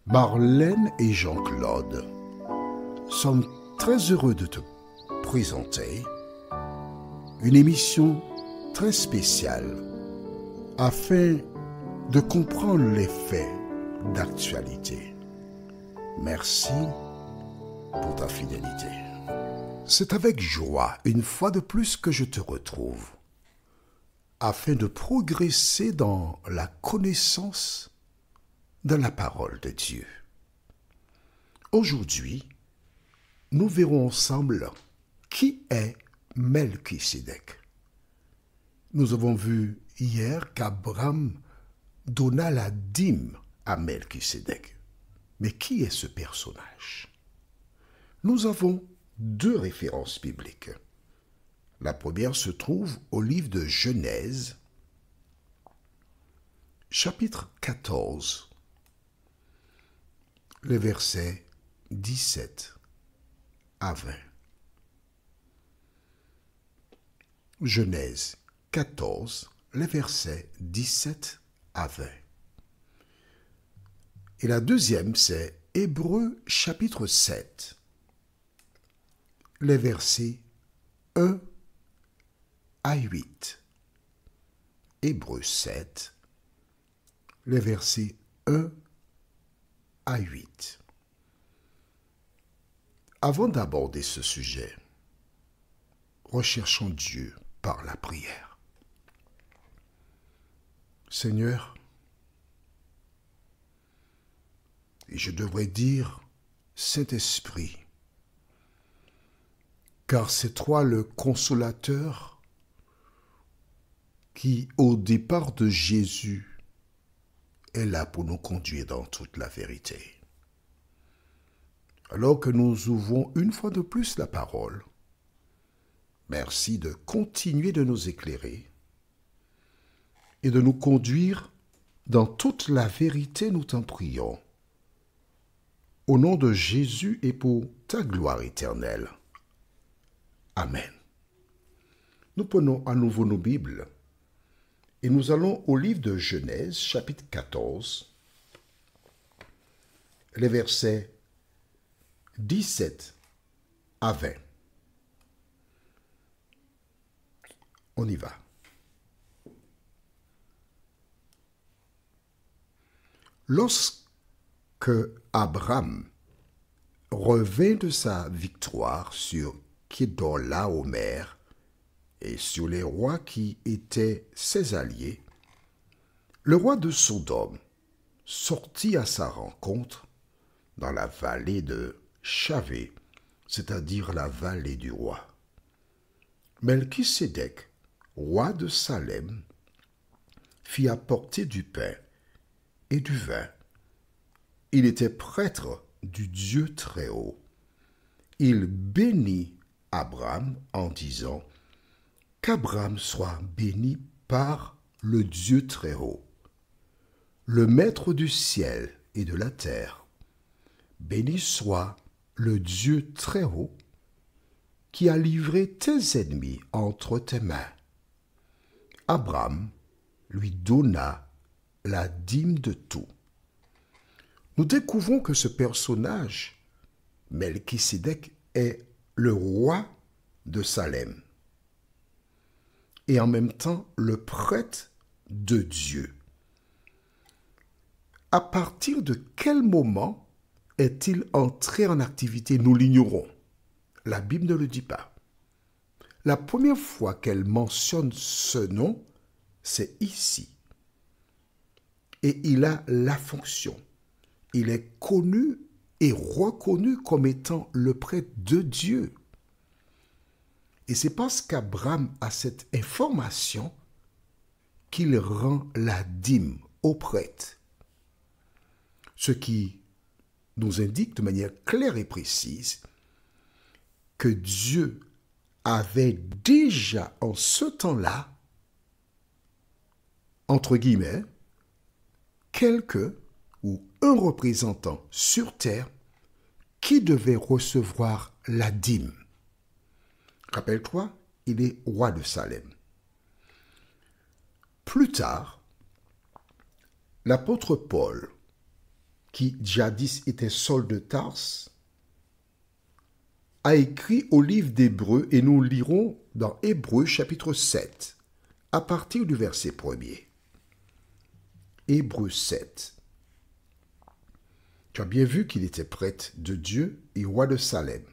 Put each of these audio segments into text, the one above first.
Marlène et Jean-Claude sommes très heureux de te présenter une émission très spéciale afin de comprendre les faits d'actualité. Merci pour ta fidélité. C'est avec joie, une fois de plus, que je te retrouve afin de progresser dans la connaissance de la parole de Dieu. Aujourd'hui, nous verrons ensemble qui est Melchisédek. Nous avons vu hier qu'Abraham donna la dîme à Melchisédek. Mais qui est ce personnage? Nous avons deux références bibliques. La première se trouve au livre de Genèse, chapitre 14, les versets 17 à 20. Genèse 14, les versets 17 à 20. Et la deuxième, c'est Hébreux chapitre 7, les versets 1 à 8. Hébreux 7, les versets 1 à 8. Avant d'aborder ce sujet, recherchons Dieu par la prière. Seigneur, et je devrais dire Saint-Esprit, car c'est toi le consolateur qui, au départ de Jésus, est là pour nous conduire dans toute la vérité. Alors que nous ouvrons une fois de plus la parole, merci de continuer de nous éclairer et de nous conduire dans toute la vérité, nous t'en prions. Au nom de Jésus et pour ta gloire éternelle. Amen. Nous prenons à nouveau nos Bibles et nous allons au livre de Genèse, chapitre 14, les versets 17 à 20. On y va. Lorsque Abraham revint de sa victoire sur Kedorlaomer et sur les rois qui étaient ses alliés, le roi de Sodome sortit à sa rencontre dans la vallée de Chavé, c'est-à-dire la vallée du roi. Melchisédek, roi de Salem, fit apporter du pain et du vin. Il était prêtre du Dieu Très-Haut. Il bénit Abraham en disant qu'Abraham soit béni par le Dieu Très-Haut, le Maître du ciel et de la terre. Béni soit le Dieu Très-Haut qui a livré tes ennemis entre tes mains. Abraham lui donna la dîme de tout. Nous découvrons que ce personnage, Melchisédek, est le roi de Salem et en même temps le prêtre de Dieu. À partir de quel moment est-il entré en activité? Nous l'ignorons. La Bible ne le dit pas. La première fois qu'elle mentionne ce nom, c'est ici. Et il a la fonction. Il est connu et reconnu comme étant le prêtre de Dieu. Et c'est parce qu'Abraham a cette information qu'il rend la dîme au prêtre. Ce qui nous indique de manière claire et précise que Dieu avait déjà en ce temps-là, entre guillemets, quelqu'un ou un représentant sur terre qui devait recevoir la dîme. Rappelle-toi, il est roi de Salem. Plus tard, l'apôtre Paul qui jadis était Saul de Tarse, a écrit au livre d'Hébreux, et nous lirons dans Hébreux chapitre 7, à partir du verset 1er. Hébreux 7. Tu as bien vu qu'il était prêtre de Dieu et roi de Salem.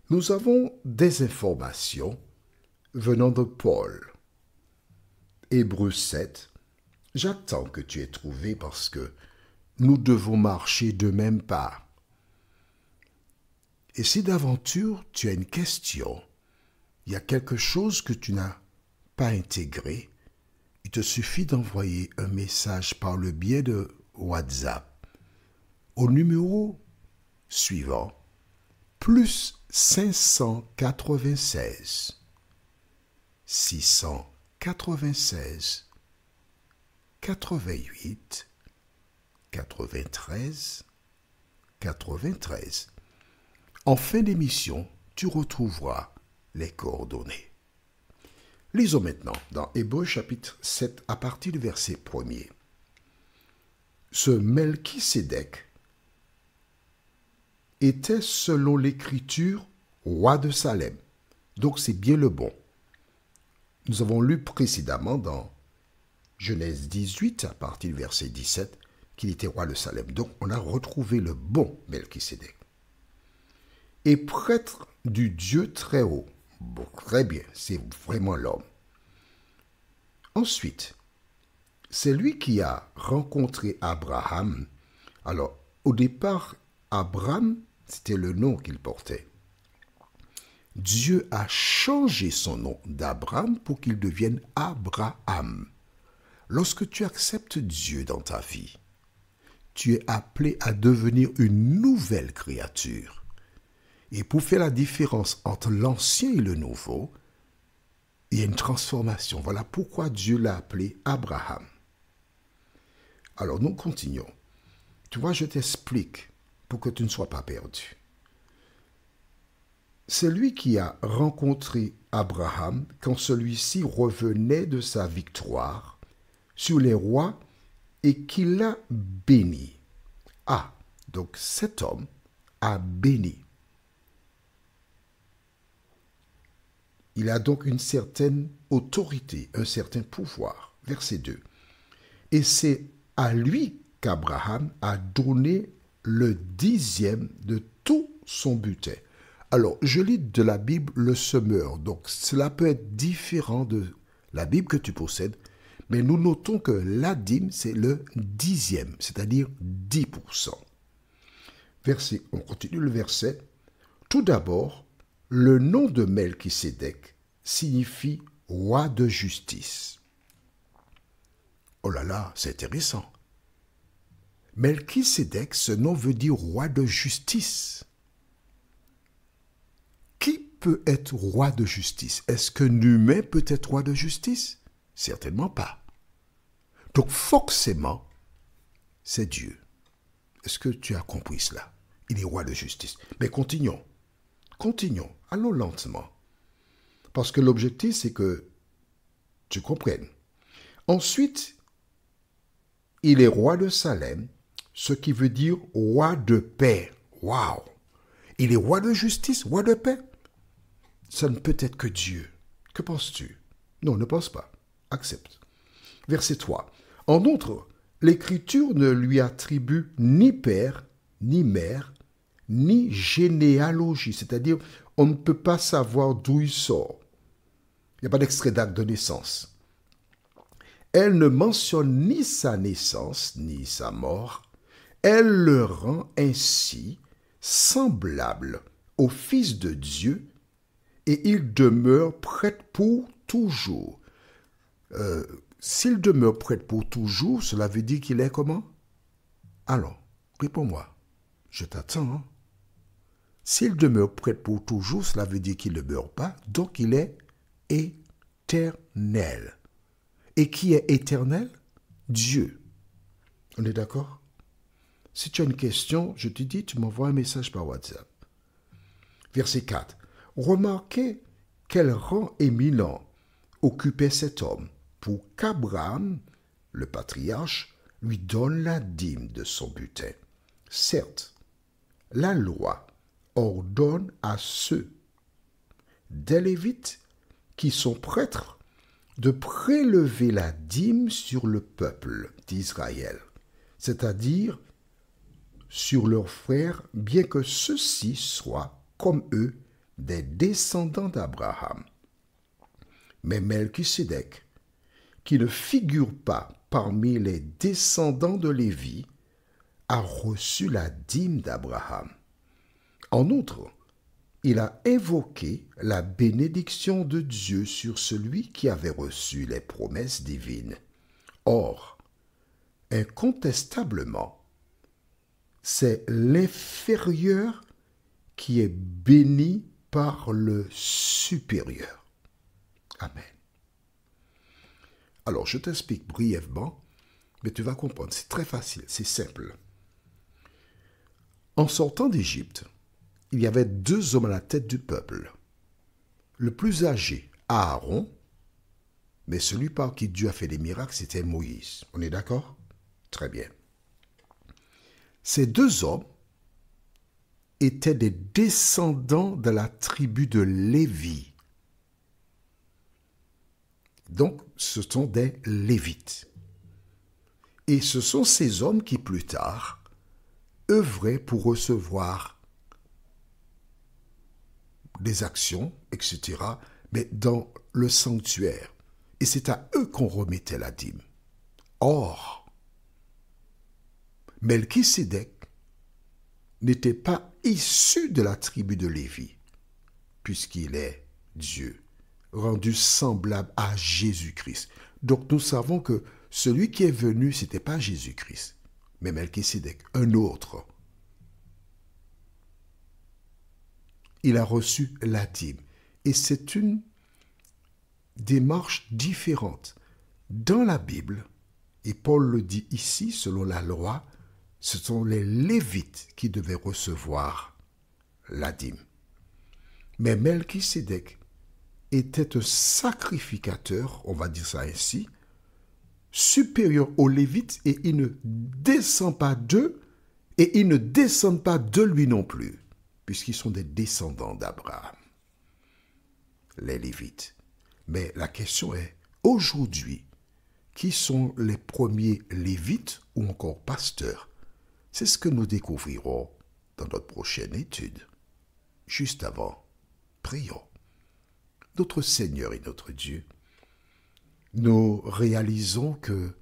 Nous avons des informations venant de Paul. Hébreux 7. J'attends que tu aies trouvé parce que nous devons marcher de même pas. Et si d'aventure tu as une question, il y a quelque chose que tu n'as pas intégré, il te suffit d'envoyer un message par le biais de WhatsApp au numéro suivant, plus 596 696 88 93 93. En fin d'émission, tu retrouveras les coordonnées. Lisons maintenant dans Hébreux chapitre 7 à partir du verset 1er. Ce Melchisédek était selon l'Écriture roi de Salem. Donc c'est bien le bon. Nous avons lu précédemment dans Genèse 18 à partir du verset 17 qu'il était roi de Salem. Donc on a retrouvé le bon Melchisédek. Et prêtre du Dieu très haut. Bon, très bien, c'est vraiment l'homme. Ensuite, c'est lui qui a rencontré Abraham. Alors, au départ, Abraham, c'était le nom qu'il portait. Dieu a changé son nom d'Abraham pour qu'il devienne Abraham. Lorsque tu acceptes Dieu dans ta vie, tu es appelé à devenir une nouvelle créature. Et pour faire la différence entre l'ancien et le nouveau, il y a une transformation. Voilà pourquoi Dieu l'a appelé Abraham. Alors nous continuons. Tu vois, je t'explique pour que tu ne sois pas perdu. C'est lui qui a rencontré Abraham quand celui-ci revenait de sa victoire sur les rois et qui l'a béni. Ah, donc cet homme a béni. Il a donc une certaine autorité, un certain pouvoir. Verset 2. Et c'est à lui qu'Abraham a donné le 10e de tout son butin. Alors, je lis de la Bible le semeur, donc cela peut être différent de la Bible que tu possèdes, mais nous notons que la dîme, c'est le 10e, c'est-à-dire 10%. On continue le verset. Tout d'abord, le nom de Melchisédek signifie roi de justice. Oh là là, c'est intéressant. Melchisédek, ce nom veut dire roi de justice. Qui peut être roi de justice? Est-ce qu'un humain peut être roi de justice? Certainement pas. Donc forcément, c'est Dieu. Est-ce que tu as compris cela? Il est roi de justice. Mais continuons. Continuons. Allons lentement. Parce que l'objectif, c'est que tu comprennes. Ensuite, il est roi de Salem, ce qui veut dire roi de paix. Waouh! Il est roi de justice, roi de paix. Ça ne peut être que Dieu. Que penses-tu? Non, ne pense pas. Accepte. Verset 3. En outre, l'Écriture ne lui attribue ni père, ni mère, ni généalogie. C'est-à-dire, on ne peut pas savoir d'où il sort. Il n'y a pas d'extrait d'acte de naissance. Elle ne mentionne ni sa naissance, ni sa mort. Elle le rend ainsi semblable au Fils de Dieu et il demeure prêtre pour toujours. S'il demeure prêtre pour toujours, cela veut dire qu'il est comment? Alors, réponds-moi. Je t'attends. Hein? S'il demeure prêtre pour toujours, cela veut dire qu'il ne meurt pas, donc il est éternel. Et qui est éternel? Dieu. On est d'accord? Si tu as une question, je te dis, tu m'envoies un message par WhatsApp. Verset 4. Remarquez quel rang éminent occupait cet homme pour qu'Abraham, le patriarche, lui donne la dîme de son butin. Certes, la loi ordonne à ceux des Lévites qui sont prêtres de prélever la dîme sur le peuple d'Israël, c'est-à-dire sur leurs frères, bien que ceux-ci soient, comme eux, des descendants d'Abraham. Mais Melchisédek, qui ne figure pas parmi les descendants de Lévi, a reçu la dîme d'Abraham. En outre, il a invoqué la bénédiction de Dieu sur celui qui avait reçu les promesses divines. Or, incontestablement, c'est l'inférieur qui est béni par le supérieur. Amen. Alors, je t'explique brièvement, mais tu vas comprendre, c'est très facile, c'est simple. En sortant d'Égypte, il y avait 2 hommes à la tête du peuple. Le plus âgé, Aaron, mais celui par qui Dieu a fait des miracles, c'était Moïse. On est d'accord? Très bien. Ces 2 hommes étaient des descendants de la tribu de Lévi. Donc, ce sont des Lévites. Et ce sont ces hommes qui, plus tard, œuvraient pour recevoir des actions, etc., mais dans le sanctuaire. Et c'est à eux qu'on remettait la dîme. Or, Melchisédek n'était pas issu de la tribu de Lévi, puisqu'il est Dieu, rendu semblable à Jésus-Christ. Donc nous savons que celui qui est venu, ce n'était pas Jésus-Christ, mais Melchisédek, un autre. Il a reçu la dîme. Et c'est une démarche différente. Dans la Bible, et Paul le dit ici, selon la loi, ce sont les Lévites qui devaient recevoir la dîme. Mais Melchisédek était un sacrificateur, on va dire ça ainsi, supérieur aux Lévites, et il ne descend pas d'eux, et ils ne descendent pas de lui non plus, puisqu'ils sont des descendants d'Abraham, les Lévites. Mais la question est, aujourd'hui, qui sont les premiers Lévites ou encore pasteurs? C'est ce que nous découvrirons dans notre prochaine étude. Juste avant, prions. Notre Seigneur et notre Dieu, nous réalisons que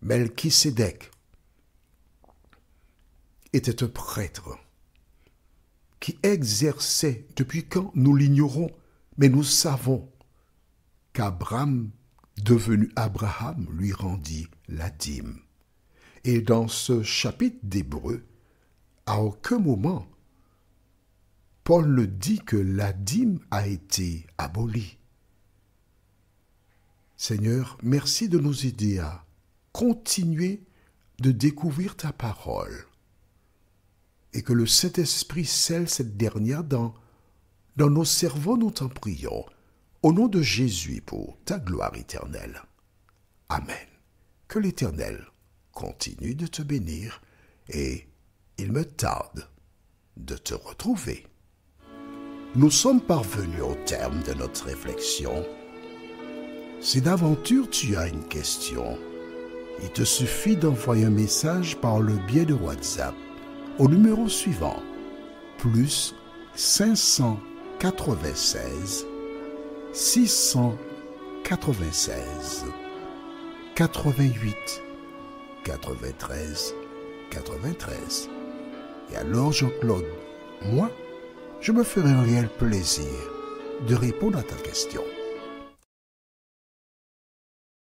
Melchisédek était un prêtre qui exerçait, depuis quand nous l'ignorons, mais nous savons qu'Abraham, devenu Abraham, lui rendit la dîme. Et dans ce chapitre d'Hébreux, à aucun moment, Paul ne dit que la dîme a été abolie. Seigneur, merci de nous aider à continuer de découvrir ta parole et que le Saint-Esprit scelle cette dernière dans nos cerveaux, nous t'en prions, au nom de Jésus pour ta gloire éternelle. Amen. Que l'Éternel continue de te bénir et il me tarde de te retrouver. Nous sommes parvenus au terme de notre réflexion. Si d'aventure tu as une question, il te suffit d'envoyer un message par le biais de WhatsApp au numéro suivant, plus 596 696 88 93 93. Et alors Jean-Claude, moi, je me ferai un réel plaisir de répondre à ta question.